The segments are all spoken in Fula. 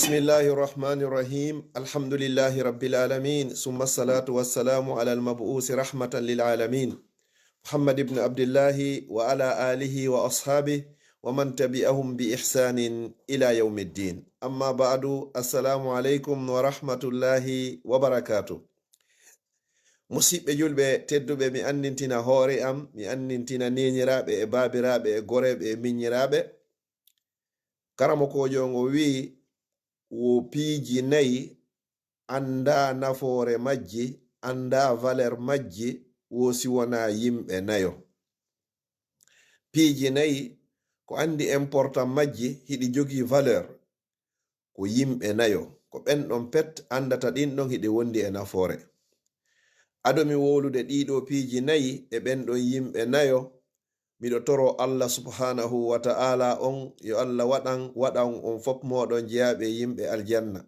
بسم الله الرحمن الرحيم الحمد لله رب العالمين ثم الصلاة والسلام على المبعوث رحمة للعالمين محمد بن عبد الله وعلى آله وأصحابه ومن تبعهم بإحسان إلى يوم الدين أما بعد السلام عليكم ورحمة الله وبركاته musidɓe julɓe tedduɓe mi annintina hoore am mi annintina neniraɓe e babiraɓe e goreɓe e miññiraɓe karamo kojongo wi'i wo piiji nayi anda nafoore majji anda valeur majji wosi wona yimɓe nayo. Piiji nayi ko andi important majji hiɗi jogi valeur ko yimɓe nayo ko ɓenɗon pet andata ɗinɗon hiɗi wondi e nafoore. Adomi wolude ɗiɗo piiji nayi e ɓenɗon yimɓe nayo miɗo toro Allah subhanahu wa ta'ala on yo Allah waɗan on fop moɗon jeyaɓe yimɓe aljanna.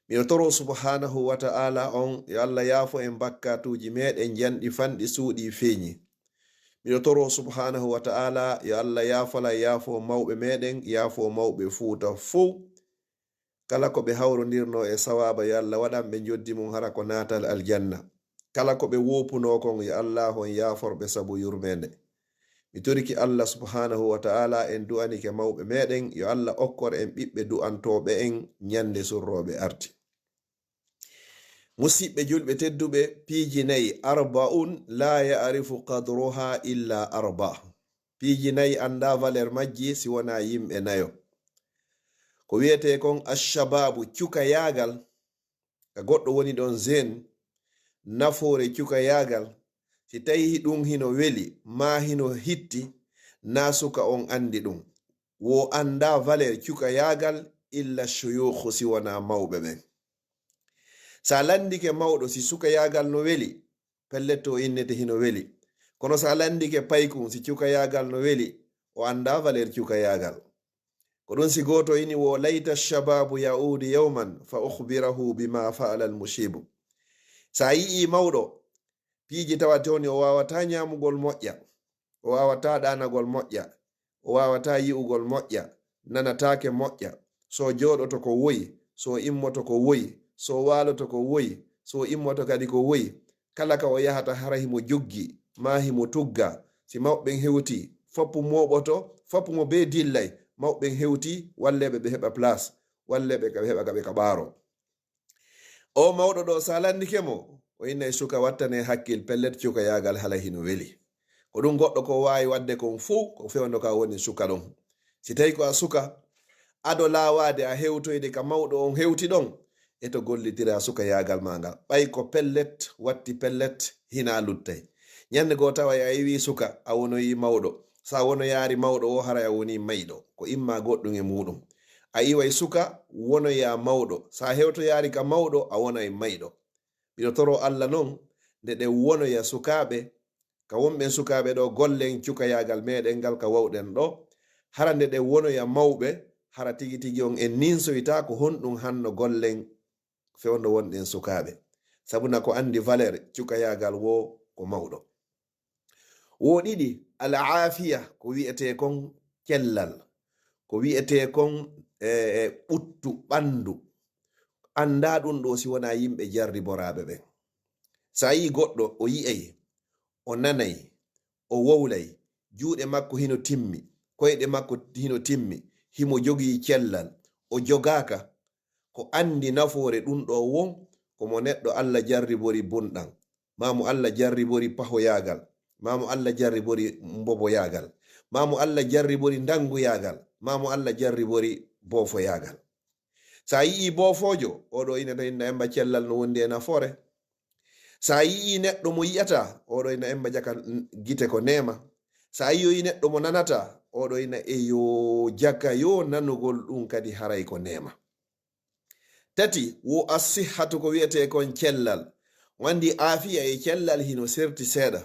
Miɗo toro subhanahu wa ta'ala on yo Allah yaafo en bakkatuji meɗen janɗi fanɗi suuɗi feñi. Miɗo toro subhanahu wa ta'ala yo Allah yaafo mawɓe meɗen yaafo mawɓe fuuta fuu. Kala ko ɓe hawrodirno e sawaba yo Allah waɗan ɓe joddi mum hara ko natal aljanna. Kala ko ɓe wopuno kon yo Allah on yaaforɓe sabu yurmende. Mi toriki Allah subhanahu wa ta'ala en du'anike mawɓe meɗen yo Allah okkor en ɓiɓɓe du'antoɓe en nyande surroɓe arti. Musidɓe julɓe tedduɓe piiji nayi arba'un la ya'rifu qadruha illa arba. Piiji nayi anda valeur majji si wona yimɓe nayo. Ko wiyete kon ashababu cuka yagal ka goɗɗo woni ɗon zen nafoore cuka yagal si tawi ɗum hino weli ma hino hitti na suka on andi ɗum wo anda valeur cuka yagal illa shuyukhu si wona mawɓe ɓen. Sa landike mawɗo si suka yagal no weli pelletto innete hino weli, kono sa landike paykum si cuka yagal no weli o anda valeur cuka yagal. Ko ɗum si goto ini wo layta shababu ya'udu yawman fa ukhbirahu bima fa'ala al-mushibu. Sa yi'i mawɗo piiji tawatoni o wawata nyamugol moƴƴa, o wawata ɗanagol moƴƴa, o wawata yi'ugol moƴƴa, nanatake moƴƴa, so joɗoto ko woyi, so immoto ko woyi, so waloto ko woyi, so immoto kadi ko woyi. Kala ka o yahata hara himo joggi ma himo tugga. Si mawɓen hewti foppu moɓoto foppu mo be dillay mawɓen hewti walleɓe ɓe heɓa place, walleɓe ɓe heɓa gaɓe kaɓaro. O mawɗo ɗo sa landike mo o innay suka wattane hakkil pellet cuka yagal hala hino weli. Ko ɗum goɗɗo ko wawi wadde kon fuu ko fewndo ka woni suka ɗon. Si tawi ko a suka ado lawade a hewtoyde ka mawɗo on hewti ɗon e to gollitira suka yagal magal ɓay ko pellet watti pellet hina luttay. Nyande go tawa a yiwi suka a wonoyi mawɗo, sa wono yaari mawɗo o hara a woni mayɗo ko imma goɗɗum e muɗum. A iway suka wonoya mawɗo, sa hewto yaari ka mawɗo a wonay mayɗo. Miɗo toro Allah non nde ɗe wonoya sukaɓe ka wonɓen sukaɓe ɗo gollen cuka yagal meɗen ngal ka wawɗen ɗo hara nde ɗe wonoya mawɓe hara tigi tigi on en ninsoyta ko honɗum hanno gollen fewndo wonɗen sukaɓe sabuna ko andi valeur cuka yagal wo ko mawɗo. Wo ɗiɗi al-afiya ko wi'ete kon kellal, ko wi'ete kon ɓuttu ɓandu anda ɗum ɗo si wona yimɓe jarriboraɓe ɓen. Sa yi goɗɗo o yi'ay o nanay o wowlay juuɗe makko hino timmi koyɗe makko hino timmi himo jogi cellal o jogaka ko andi nafoore ɗum ɗo won komo neɗɗo Allah jarribori bunɗan, mamo Allah jarribori pahoyagal, mamo Allah jarribori mboboyagal, mamo Allah jarribori danguyagal, mamo Allah jarribori bofoyagal. Sa yi'i bofojo oɗo inata inna emba cellal no wondi e nafoore. Sa yi'i neɗɗo mo yi'ata oɗo ina emba jaka gite ko nema. Sa yi'i neɗɗo mo nanata oɗo ina eyo jaka yo nanugol ɗum kadi haray ko nema. Tati wo asihhatu ko wi'ete kon cellal wandi afiya e cellal hino serti seeɗa.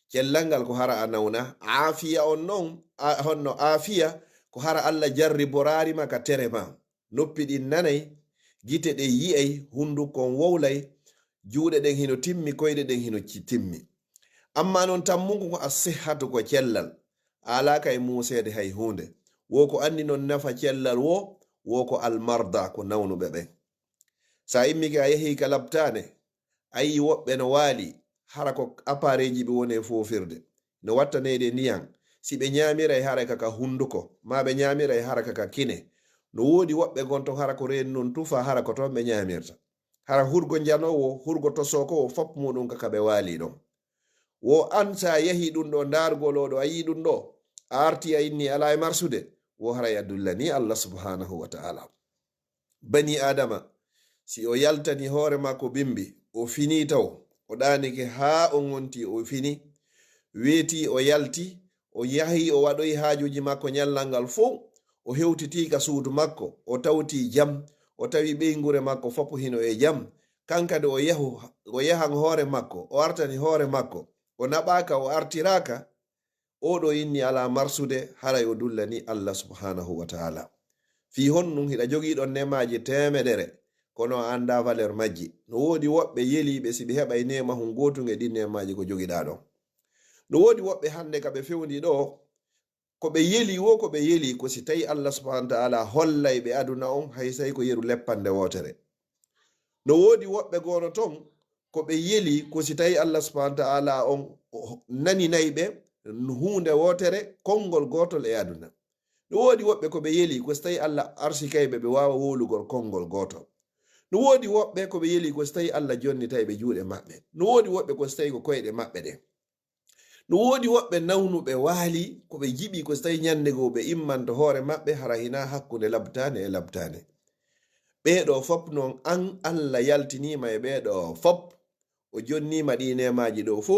Cellal ngal ko hara a nawna afiya on non honno afiya ko hara Allah jarriborari ma ka tere ma. Noppi ɗin nanay, gite ɗe yi'ay, hundukon wowlay, juuɗe ɗen hino timmi, koyɗe ɗen hino timmi. Amma non tammungu ko asihhatu ko cellal alaka e musede hay hunde. Wo ko andi non nafa cellal wo woko almarda ko nawnuɓe ɓen. sa immike a yehi ka labtane ayi woɓɓe no waali hara ko appareji ɓe woni fofirde no wattanede niyan si ɓe ñamiray hara kaka hunduko ma ɓe ñamiray hara kaka kine no wodi woɓɓe gonton hara ko reni non tufa hara ko ton ɓe ñamirta hara hurgo janowo hurgo tosokowo fop muɗum kaka ɓe waali ɗon. wo an sa yehi ɗum ɗo dargoloɗo a yi ɗum ɗo a arti a inni ala e marsude wo haray adullani Allah subhanahu wa ta'ala. bani adama si o yaltani hoore makko bimbi o fini taw o ɗanike ha o gonti o fini weeti o yalti o yahi o waɗoyi haajuji makko ñallal ngal fo o hewtiti ka suudu makko o tawti jam o tawi ɓeygure makko fop hino e jam kankade o yahan hoore makko o artani hoore makko o naɓaka o artiraka oɗo inni ala marsude haray o dullani Allah subhanahu wa ta'ala. fi honnum hiɗa jogiiɗon nemaji temedere kono anda valeur majji. no wodi woɓɓe yeliɓe si ɓe heɓay nema hun gotuge ɗin nemaji ko jogiɗa ɗon. no wodi woɓɓe hande ka ɓe fewndi ɗo ko ɓe yeli wo ko ɓe yeli ko si tawi Allah subhanahu wa ta'ala hollay ɓe aduna on hay sai ko yeru leppande wotere. no wodi woɓɓe gono ton ko ɓe yeli ko si tawi Allah subhanahu wa ta'ala on naninay ɓe hunde wotere konngol gotol e aduna. no wodi woɓɓe ko ɓe yeli ko si tawi Allah arsikayɓe ɓe wawa wolugol konngol gotol. no wodi woɓɓe ko ɓe yeli ko si tawi Allah jonnitay ɓe juuɗe maɓɓe. no wodi woɓɓe ko si tawi ko koyɗe maɓɓe ɗe. no wodi woɓɓe nawnuɓe waali ko ɓe jiɓi ko so tawi ñande go ɓe immanta hoore maɓɓe hara hina hakkunde labtane e labtane. ɓeeɗo fop noon an Allah yaltinima e ɓeeɗo fop o jonnima ɗi nemaji ɗo fo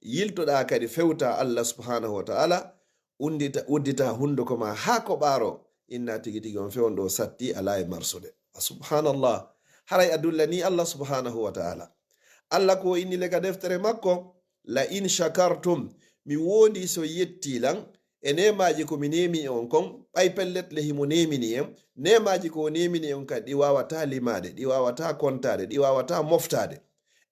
yiltoɗa kadi fewta Allah subhanahu wa ta'ala uddita hunduko ma ha ko ɓaaro inna tigi tigi on fewn ɗo satti ala e marsude. subhanallah haray adullani Allah subhanahu wa ta'ala. Allah ko inni lega deftere makko la in shakartum mi wodi so yettilan e nemaji ko mi nemi on kon ɓay pellet le himo nemini en nemaji ko nemini on kadi ɗi wawata limade ɗi wawata kontade ɗi wawata moftade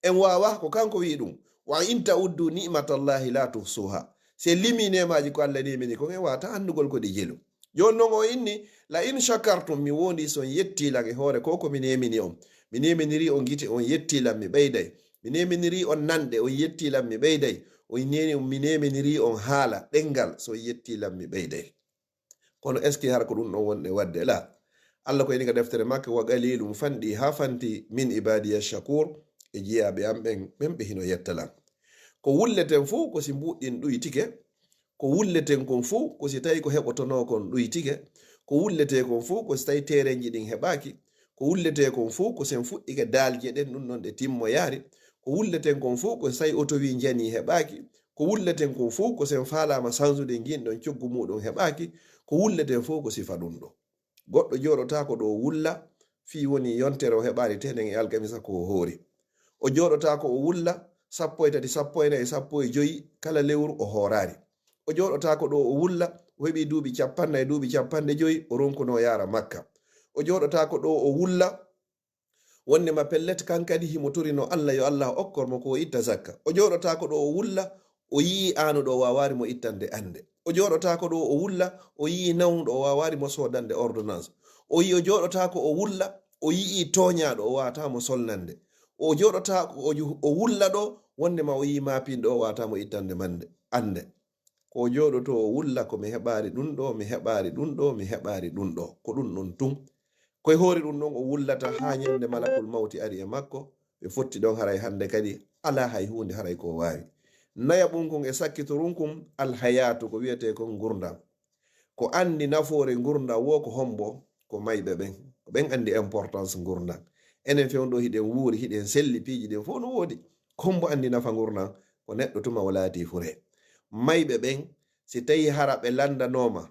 en wawa ko kanko wi ɗum wa in ta'uddu ni'matallahi la tuhsuha. se limi nemaji ko Allah nemini kon en wawata andugol ko ɗi jelu. joni noon o inni la in shakartum mi wodi so yettilan e hoore ko mi nemini on mi neminiri on gite on yettilan mi ɓeyday mi neminiri on nanɗe on yettilam mi ɓeyday mi neminiri on haala ɗengal so yettilam mi ɓeyday. kono est ce que har ko ɗum ɗon wonɗe wadde la Allah ko eniga deftere makko wa qalilum fanɗi ha fanti min ibadiya shakur e jiyaɓe am ɓen ɓe hino yettalam. ko wulleten fo ko si mbuɗɗin ɗuytike ko wulleten kon fo ko si tawi ko heɓotono kon ɗuytike ko wullete kon fo ko si tawi tereji ɗin heɓaki ko wullete kon fo ko sen fuɗɗike daalje ɗen ɗum ɗon ɗe timmoyari ko wulleten kon fo ko sai otowi jani heɓaki ko wulleten kon fo ko sen falama sansude ginɗon coggu muɗum heɓaki ko wulleten fo ko sifa ɗum ɗo. goɗɗo joɗota ko ɗo wulla fi woni yontere o heɓani tenen e alkamisa ko hoori o joɗota ko o wulla 13 14 15 kala lewru o horari o joɗota ko ɗo o wulla o heɓi duuɓi 40 duuɓi 50 o ronkuno yara makka o joɗota ko ɗo o wulla wonde ma pellet kankadi himo turino Allah yo Allah okkormo ko itta zakka o joɗota ko ɗo o wulla o yi anuɗo o wawari mo ittande ande o joɗota ko ɗo o wulla o yi nawnuɗo o wawari mo sodande ordonnance o joɗota ko o wulla o yi toñaɗo o wata mo solnande o joɗota ko o wulla ɗo wonde ma o yi mapinɗo o wata mo ittande ande ko joɗoto o wulla ko mi heɓari ɗum ɗo mi heɓari ɗum ɗo mi heɓari ɗum ɗo ko ɗum ɗon tum koye hoori ɗum ɗon o wullata ha ñande malakul mawti ari e makko ɓe fotti ɗon haray hande kadi ala hay hunde haray ko wawi naya ɓunkun e sakkitorunkun alhayatu ko wiyete kon gurdam ko andi nafoore gurdam wo ko hombo ko mayɓe ɓen ko ɓen andi importance gurdam enen fewɗo hiɗen wuuri hiɗen selli piiji ɗen fof no woodi kombo andi nafa gurdam ko neɗɗo tuma o laati fure mayɓe ɓen si tawi hara ɓe landanoma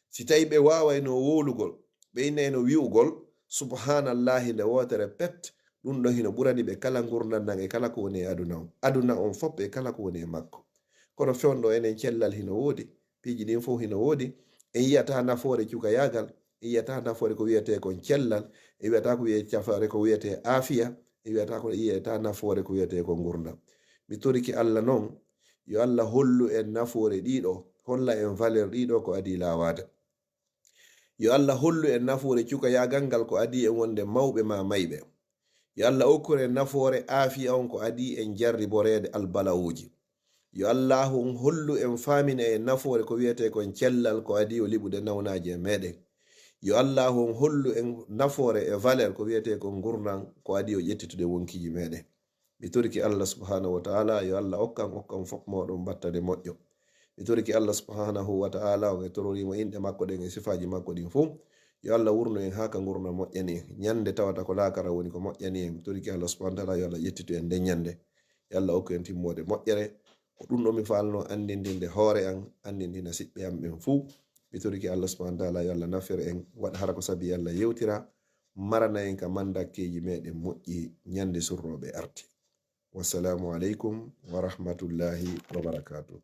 si tawi ɓe wawayno wolugol ɓe innayno wi'ugol subhanallahi nde wotere pet ɗum ɗon hino ɓurani ɓe kala gurdam e kala ko woni e aduna on fop e kala ko woni e makko. kono fewndo enen cellal hino woodi piiji ɗin fof hino woodi en yiyata nafoore cuka yagal en yiyata nafoore ko wiyete kon cellal e wiyata ko wiye cafaare ko wiyete afiya e wiyata nafoore ko wiyete kon gurdam. mi toriki Allah noon yo Allah hollu en nafoore ɗiɗo holla en valeur ɗiɗo ko adi lawade yo Allah hollu en nafoore cuka yagal ngal ko adi en wonde mawɓe ma mayɓe. yo Allah okkure en nafoore aafiya on ko adi en jarriborede albalawuji. yo Allahu hollu en famina en nafoore ko wiyete kon cellal ko adi o liɓude nawnaji e meɗen. yo Allahu hollu en nafoore e valeur ko wiyete kon gurnan ko adi o ƴettitude wonkiji meɗen. mi toriki Allah subhanahu wa ta'ala yo Allah okkan fof moɗon battade moƴƴo. mi toriki Allah subhanahu wa ta'ala o tororimo inde makko ɗen e sifaji makko ɗin fuu. yo Allah wurno en haka gurna moƴƴani ñande tawata ko lakara woni ko moƴƴani en. mi toriki Allah subhanahu wa ta'ala yo Allah ƴettitu en nden ñande. yo Allah okku en timmode moƴƴere. ko ɗum ɗo mi falno andindinde hoore an andindina siɓɓe am ɓen fuu. mi toriki Allah subhanahu wa ta'ala yo Allah nafere en waɗa hara ko sabi Allah yewtira marana en ka mandakkeji meɗen moƴƴi ñande surroɓe arti. wassalamu aleykum wa rahmatullahi wa barakatuh.